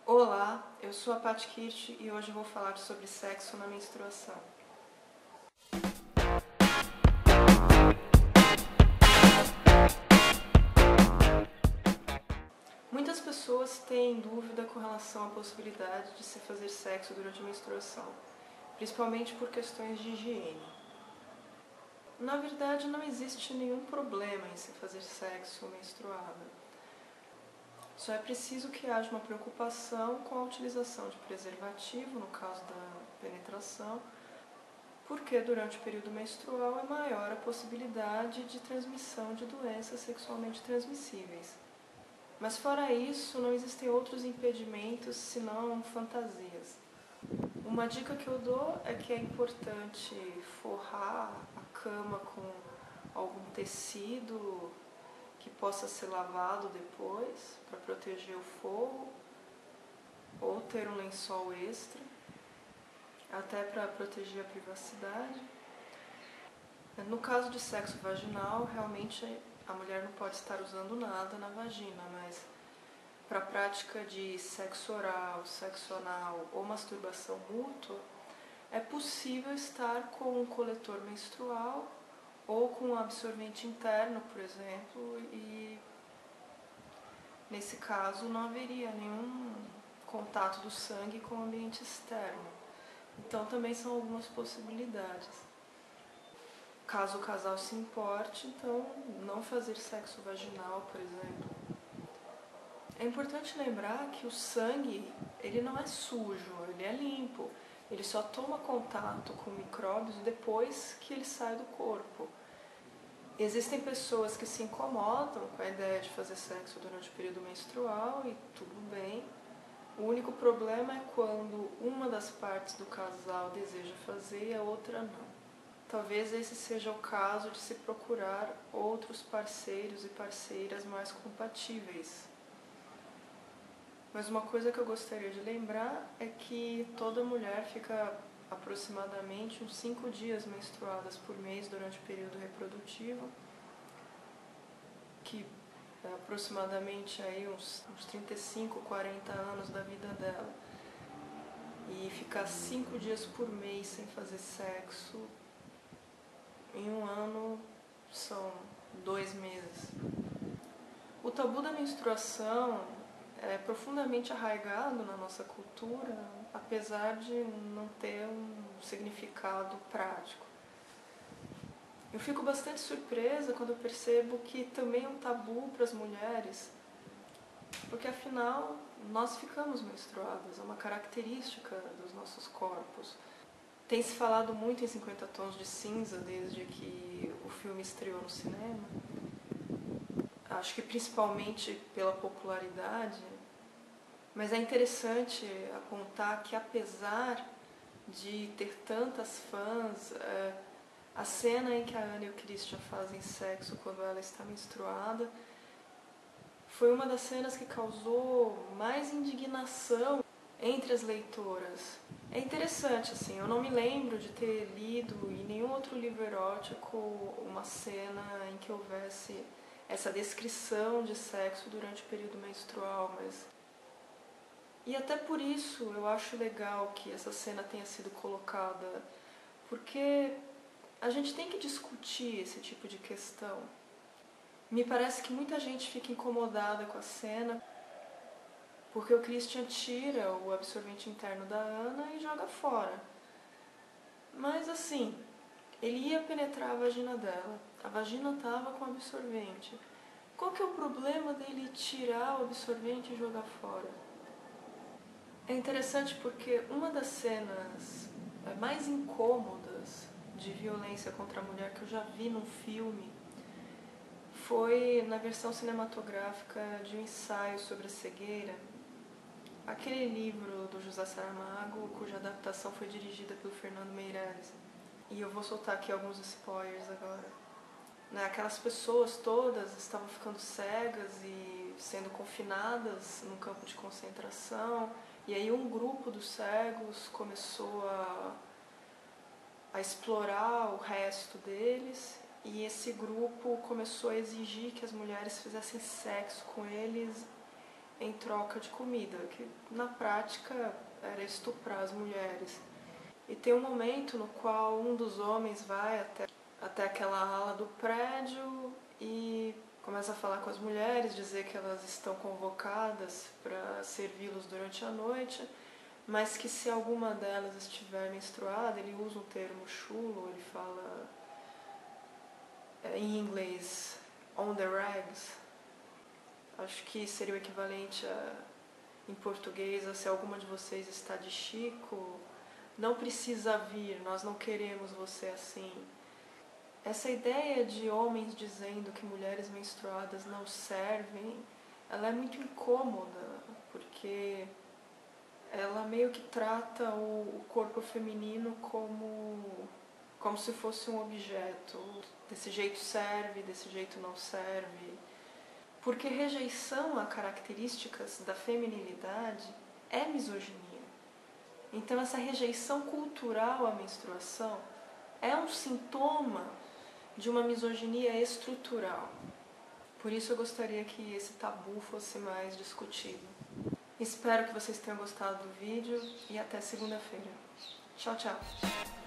Olá, eu sou a Paty Kirch e hoje eu vou falar sobre sexo na menstruação. Muitas pessoas têm dúvida com relação à possibilidade de se fazer sexo durante a menstruação, principalmente por questões de higiene. Na verdade, não existe nenhum problema em se fazer sexo menstruada. Só é preciso que haja uma preocupação com a utilização de preservativo, no caso da penetração, porque durante o período menstrual é maior a possibilidade de transmissão de doenças sexualmente transmissíveis. Mas fora isso, não existem outros impedimentos senão fantasias. Uma dica que eu dou é que é importante forrar a cama com algum tecido que possa ser lavado depois para proteger o fogo, ou ter um lençol extra, até para proteger a privacidade. No caso de sexo vaginal, realmente a mulher não pode estar usando nada na vagina, mas para a prática de sexo oral, sexo anal ou masturbação mútua, é possível estar com um coletor menstrual ou com um absorvente interno, por exemplo, e nesse caso não haveria nenhum contato do sangue com o ambiente externo. Então também são algumas possibilidades. Caso o casal se importe, então não fazer sexo vaginal, por exemplo. É importante lembrar que o sangue, ele não é sujo, ele é limpo. Ele só toma contato com micróbios depois que ele sai do corpo. Existem pessoas que se incomodam com a ideia de fazer sexo durante o período menstrual e tudo bem. O único problema é quando uma das partes do casal deseja fazer e a outra não. Talvez esse seja o caso de se procurar outros parceiros e parceiras mais compatíveis. Mas uma coisa que eu gostaria de lembrar é que toda mulher fica aproximadamente uns 5 dias menstruadas por mês durante o período reprodutivo, que é aproximadamente aí uns 35, 40 anos da vida dela. E ficar 5 dias por mês sem fazer sexo, em um ano são 2 meses. O tabu da menstruação é profundamente arraigado na nossa cultura, apesar de não ter um significado prático. Eu fico bastante surpresa quando eu percebo que também é um tabu para as mulheres, porque afinal nós ficamos menstruadas, é uma característica dos nossos corpos. Tem se falado muito em 50 Tons de Cinza desde que o filme estreou no cinema. Acho que principalmente pela popularidade, mas é interessante apontar que apesar de ter tantas fãs, a cena em que a Anna e o Christian fazem sexo quando ela está menstruada foi uma das cenas que causou mais indignação entre as leitoras. É interessante, assim, eu não me lembro de ter lido em nenhum outro livro erótico uma cena em que houvesse essa descrição de sexo durante o período menstrual, mas... E até por isso eu acho legal que essa cena tenha sido colocada, porque a gente tem que discutir esse tipo de questão. Me parece que muita gente fica incomodada com a cena, porque o Christian tira o absorvente interno da Anna e joga fora. Mas assim, ele ia penetrar a vagina dela, a vagina estava com absorvente. Qual que é o problema dele tirar o absorvente e jogar fora? É interessante porque uma das cenas mais incômodas de violência contra a mulher que eu já vi num filme foi na versão cinematográfica de um ensaio sobre a cegueira, aquele livro do José Saramago, cuja adaptação foi dirigida pelo Fernando Meirelles. E eu vou soltar aqui alguns spoilers agora. Aquelas pessoas todas estavam ficando cegas e sendo confinadas num campo de concentração, e aí um grupo dos cegos começou a explorar o resto deles, e esse grupo começou a exigir que as mulheres fizessem sexo com eles em troca de comida, que na prática era estuprar as mulheres. E tem um momento no qual um dos homens vai até aquela ala do prédio e começa a falar com as mulheres, dizer que elas estão convocadas para servi-los durante a noite, mas que se alguma delas estiver menstruada, ele usa um termo chulo, ele fala em inglês on the rags. Acho que seria o equivalente em português a: se alguma de vocês está de chico, não precisa vir, nós não queremos você assim. Essa ideia de homens dizendo que mulheres menstruadas não servem, ela é muito incômoda, porque ela meio que trata o corpo feminino como se fosse um objeto. Desse jeito serve, desse jeito não serve. Porque rejeição a características da feminilidade é misoginia. Então essa rejeição cultural à menstruação é um sintoma de uma misoginia estrutural. Por isso eu gostaria que esse tabu fosse mais discutido. Espero que vocês tenham gostado do vídeo e até segunda-feira. Tchau, tchau!